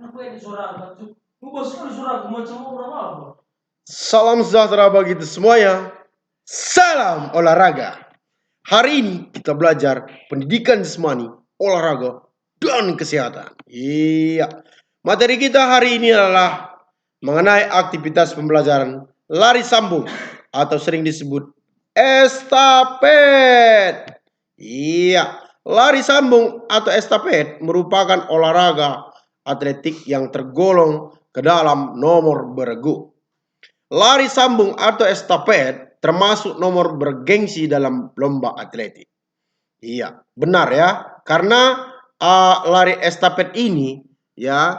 Salam sejahtera bagi kita semuanya. Salam olahraga. Hari ini kita belajar pendidikan jasmani, olahraga, dan kesehatan. Iya. Materi kita hari ini adalah mengenai aktivitas pembelajaran lari sambung atau sering disebut estafet. Iya, lari sambung atau estafet merupakan olahraga atletik yang tergolong ke dalam nomor bergu. Lari sambung atau estafet termasuk nomor bergengsi dalam lomba atletik. Iya, benar ya. Karena lari estafet ini ya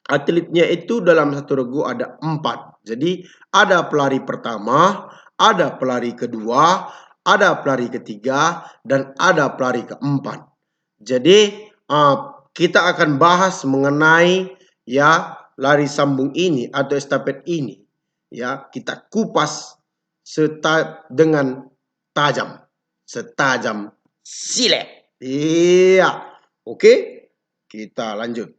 atletnya itu dalam satu regu ada 4. Jadi ada pelari pertama, ada pelari kedua, ada pelari ketiga, dan ada pelari keempat. Jadi kita akan bahas mengenai ya lari sambung ini atau estafet ini. Ya, kita kupas dengan tajam, setajam silet. Iya. Oke, kita lanjut.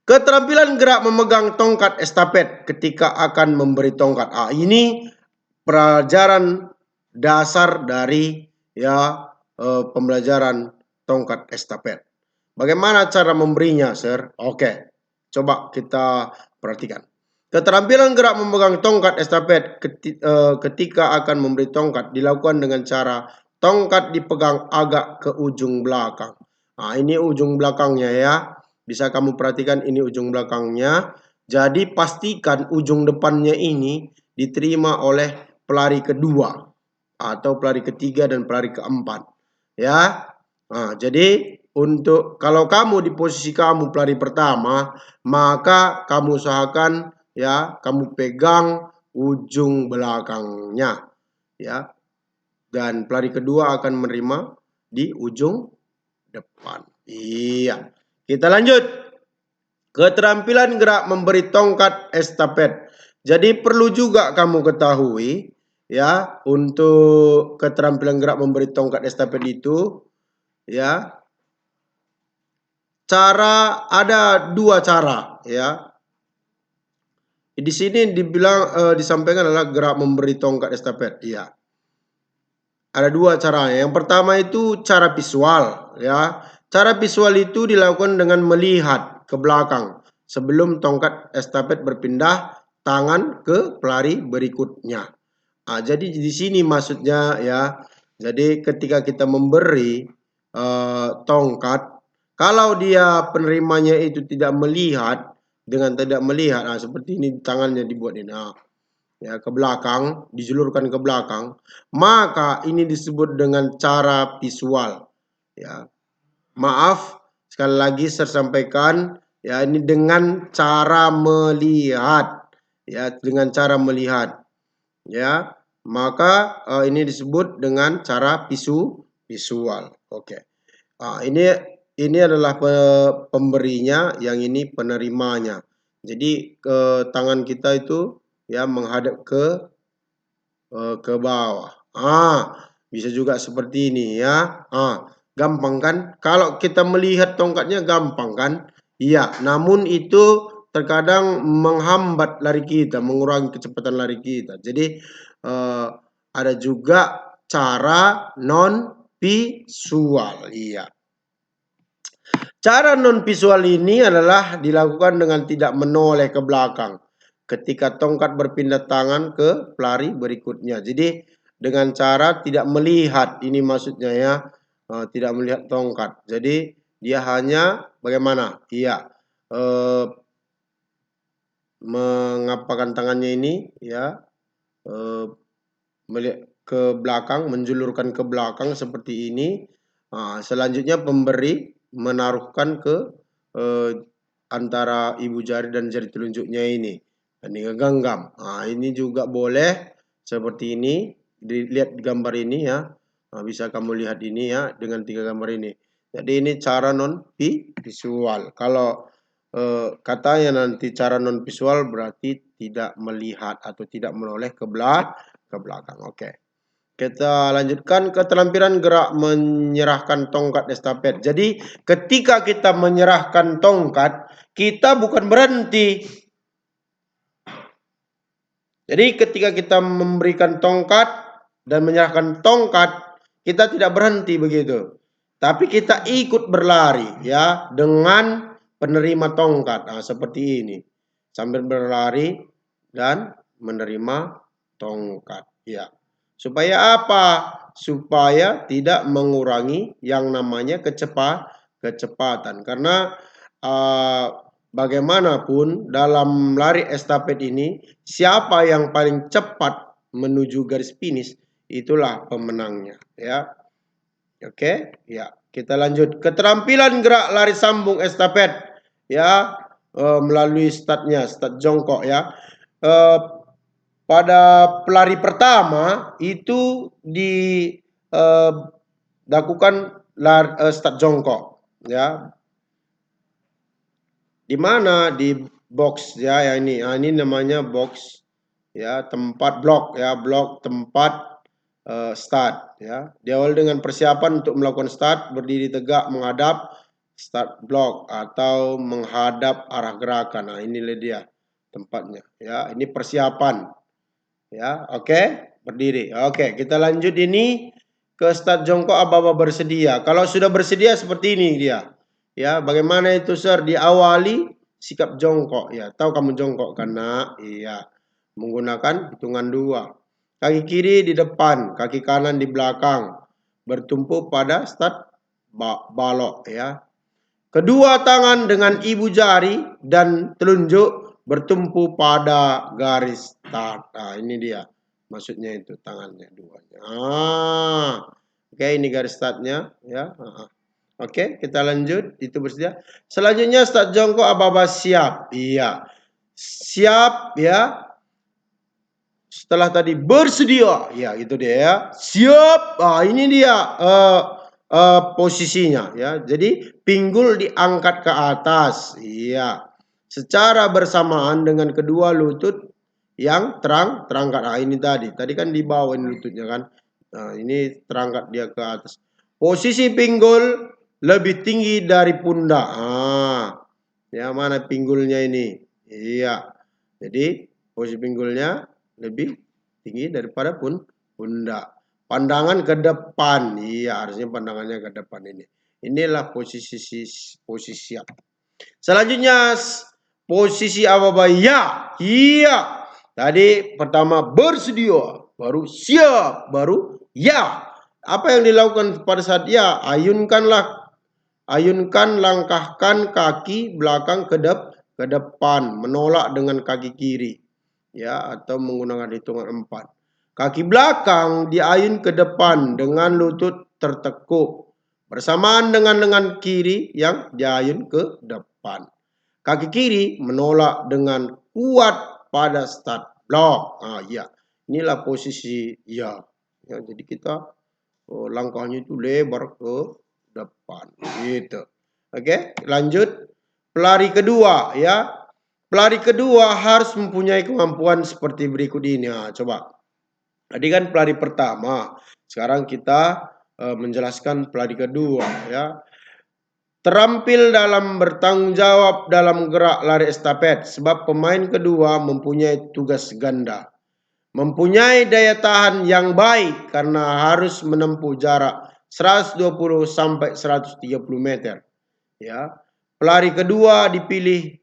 Keterampilan gerak memegang tongkat estafet ketika akan memberi tongkat. Ini pelajaran dasar dari ya pembelajaran tongkat estafet. Bagaimana cara memberinya, Sir? Oke, coba kita perhatikan. Keterampilan gerak memegang tongkat estafet ketika akan memberi tongkat dilakukan dengan cara tongkat dipegang agak ke ujung belakang. Ini ujung belakangnya ya. Bisa kamu perhatikan ini ujung belakangnya. Jadi pastikan ujung depannya ini diterima oleh pelari kedua atau pelari ketiga dan pelari keempat. Ya. Jadi untuk kalau kamu di posisi kamu pelari pertama, maka kamu usahakan ya kamu pegang ujung belakangnya ya. Dan pelari kedua akan menerima di ujung depan. Iya. Kita lanjut. Keterampilan gerak memberi tongkat estafet. Jadi perlu juga kamu ketahui ya untuk keterampilan gerak memberi tongkat estafet itu ya. Ada 2 cara ya. Di sini disampaikan adalah gerak memberi tongkat estafet. Iya. Ada 2 caranya. Yang pertama itu cara visual ya. Cara visual itu dilakukan dengan melihat ke belakang sebelum tongkat estafet berpindah tangan ke pelari berikutnya. Jadi di sini maksudnya ya. Jadi ketika kita memberi tongkat, kalau dia penerimanya itu tidak melihat, seperti ini tangannya dibuat ini. Ya, ke belakang, dijulurkan ke belakang, maka ini disebut dengan cara visual. Ya. Maaf, sekali lagi saya sampaikan, ya ini dengan cara melihat. Ya, dengan cara melihat. Ya, maka ini disebut dengan cara visual. Oke. Ini adalah pemberinya, yang ini penerimanya. Jadi tangan kita itu ya menghadap ke bawah. Bisa juga seperti ini ya. Gampang kan? Kalau kita melihat tongkatnya gampang kan? Iya, namun itu terkadang menghambat lari kita, mengurangi kecepatan lari kita. Jadi ada juga cara non visual. Iya. Cara non visual ini adalah dilakukan dengan tidak menoleh ke belakang ketika tongkat berpindah tangan ke pelari berikutnya. Jadi dengan cara tidak melihat, ini maksudnya ya, tidak melihat tongkat. Jadi dia hanya bagaimana? Iya, mengapakan tangannya ini ya, melihat ke belakang, menjulurkan ke belakang seperti ini. Selanjutnya pemberi menaruhkan ke antara ibu jari dan jari telunjuknya ini. Dan digenggam. Ini juga boleh seperti ini. Dilihat gambar ini ya. Bisa kamu lihat ini ya dengan 3 gambar ini. Jadi ini cara non visual. Kalau katanya nanti cara non visual berarti tidak melihat atau tidak menoleh ke belakang. Oke. Kita lanjutkan keterampilan gerak menyerahkan tongkat estafet. Jadi ketika kita menyerahkan tongkat, kita bukan berhenti. Jadi ketika kita memberikan tongkat dan menyerahkan tongkat, kita tidak berhenti begitu. Tapi kita ikut berlari ya dengan penerima tongkat. Nah, seperti ini. Sambil berlari dan menerima tongkat. Ya. Supaya apa? Supaya tidak mengurangi yang namanya kecepatan. Karena bagaimanapun dalam lari estafet ini, siapa yang paling cepat menuju garis finish, itulah pemenangnya. Ya. Oke, ya. Kita lanjut. Keterampilan gerak lari sambung estafet. Ya, melalui startnya, start jongkok ya. Pada pelari pertama itu dilakukan start jongkok ya, di mana di box ya, ya ini, nah, ini namanya box ya, tempat blok ya, blok tempat start ya. Diawali dengan persiapan untuk melakukan start, berdiri tegak menghadap start block atau menghadap arah gerakan. Nah, inilah dia tempatnya ya, ini persiapan. Ya, oke, berdiri. Oke, kita lanjut ini ke start jongkok. Aba-aba bersedia. Kalau sudah bersedia seperti ini dia. Ya, bagaimana itu, Sir? Diawali sikap jongkok. Ya, tahu kamu jongkok kan, Nak? Iya. Menggunakan hitungan 2. Kaki kiri di depan, kaki kanan di belakang. Bertumpu pada start balok ya. Kedua tangan dengan ibu jari dan telunjuk bertumpu pada garis start. Nah, ini dia. Maksudnya itu tangannya duanya. Oke, ini garis startnya ya. Oke, kita lanjut. Itu bersedia. Selanjutnya start jongkok, aba-aba siap. Iya. Siap ya. Setelah tadi bersedia. Ya, itu dia ya. Siap. Ini dia posisinya ya. Jadi pinggul diangkat ke atas. Iya. Secara bersamaan dengan kedua lutut yang terangkat. Nah, ini tadi. Tadi kan di bawah ini lututnya kan. Nah, ini terangkat dia ke atas. Posisi pinggul lebih tinggi dari pundak. Ya, mana pinggulnya ini? Iya. Jadi posisi pinggulnya lebih tinggi daripada pundak. Pandangan ke depan. Iya, harusnya pandangannya ke depan ini. Inilah posisi siap. Selanjutnya posisi apa? Ya. Iya. Tadi pertama bersedia, baru siap, baru ya. Apa yang dilakukan pada saat ya? Ayunkan, langkahkan kaki belakang ke depan, menolak dengan kaki kiri. Ya, atau menggunakan hitungan 4. Kaki belakang diayun ke depan dengan lutut tertekuk. Bersamaan dengan lengan kiri yang diayun ke depan. Kaki kiri menolak dengan kuat pada start block. Ya. Inilah posisi ya. Ya, jadi kita langkahnya itu lebar ke depan. Gitu. Oke, lanjut. Pelari kedua ya. Pelari kedua harus mempunyai kemampuan seperti berikut ini. Coba. Tadi kan pelari pertama. Sekarang kita menjelaskan pelari kedua ya. Terampil dalam bertanggung jawab dalam gerak lari estafet. Sebab pemain kedua mempunyai tugas ganda. Mempunyai daya tahan yang baik karena harus menempuh jarak 120 sampai 130 meter. Ya. Pelari kedua dipilih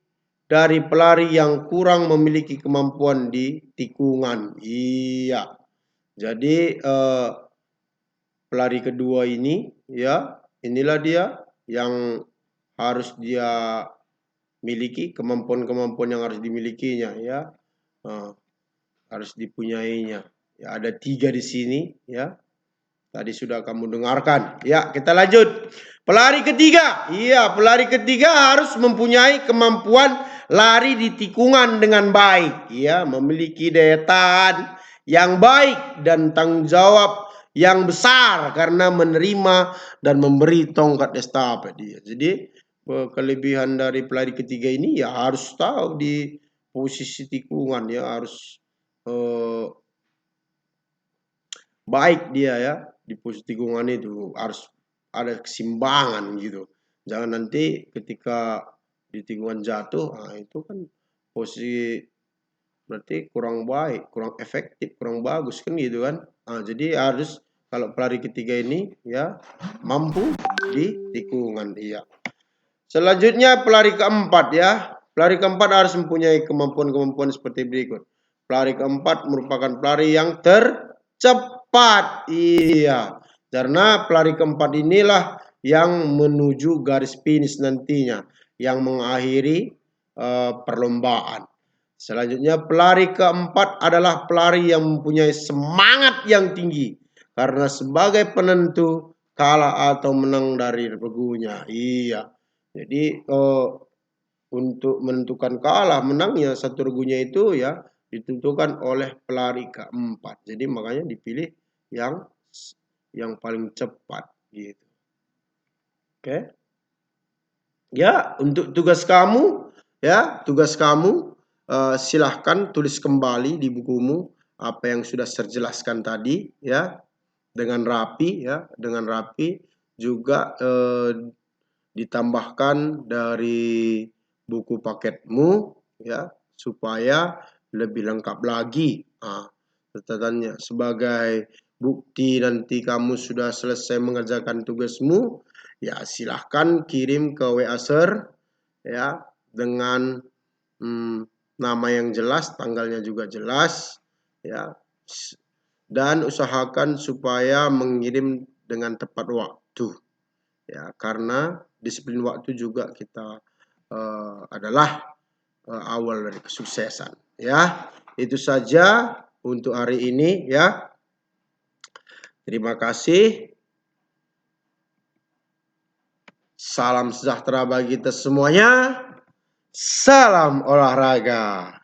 dari pelari yang kurang memiliki kemampuan di tikungan. Iya. Jadi pelari kedua ini ya, inilah dia yang harus dia miliki, kemampuan-kemampuan yang harus dimilikinya ya. Harus dipunyainya. Ya, ada 3 di sini ya. Tadi sudah kamu dengarkan. Ya, kita lanjut. Pelari ketiga. Iya, pelari ketiga harus mempunyai kemampuan lari di tikungan dengan baik. Ya, memiliki daya tahan yang baik dan tanggung jawab yang besar karena menerima dan memberi tongkat estafet dia. Jadi kelebihan dari pelari ketiga ini ya harus tahu di posisi tikungan ya, harus baik dia ya di posisi tikungan itu harus ada keseimbangan gitu. Jangan nanti ketika di tikungan jatuh, nah itu kan posisi berarti kurang baik, kurang efektif, kurang bagus kan gitu kan. Nah, jadi harus kalau pelari ketiga ini ya mampu di tikungan iya. Selanjutnya pelari keempat ya. Pelari keempat harus mempunyai kemampuan-kemampuan seperti berikut. Pelari keempat merupakan pelari yang tercepat. Iya. Karena pelari keempat inilah yang menuju garis finish nantinya, yang mengakhiri perlombaan. Selanjutnya pelari keempat adalah pelari yang mempunyai semangat yang tinggi karena sebagai penentu kalah atau menang dari regunya. Iya. Jadi untuk menentukan kalah menangnya satu regunya itu ya ditentukan oleh pelari keempat. Jadi makanya dipilih yang paling cepat gitu. Oke. Ya, untuk tugas kamu silahkan tulis kembali di bukumu apa yang sudah saya jelaskan tadi ya dengan rapi juga ditambahkan dari buku paketmu ya supaya lebih lengkap lagi. Catatannya sebagai bukti nanti kamu sudah selesai mengerjakan tugasmu, ya silahkan kirim ke WA Sir ya dengan nama yang jelas, tanggalnya juga jelas ya. Dan usahakan supaya mengirim dengan tepat waktu. Ya, karena disiplin waktu juga kita adalah awal dari kesuksesan. Ya, itu saja untuk hari ini ya. Terima kasih. Salam sejahtera bagi kita semuanya. Salam olahraga.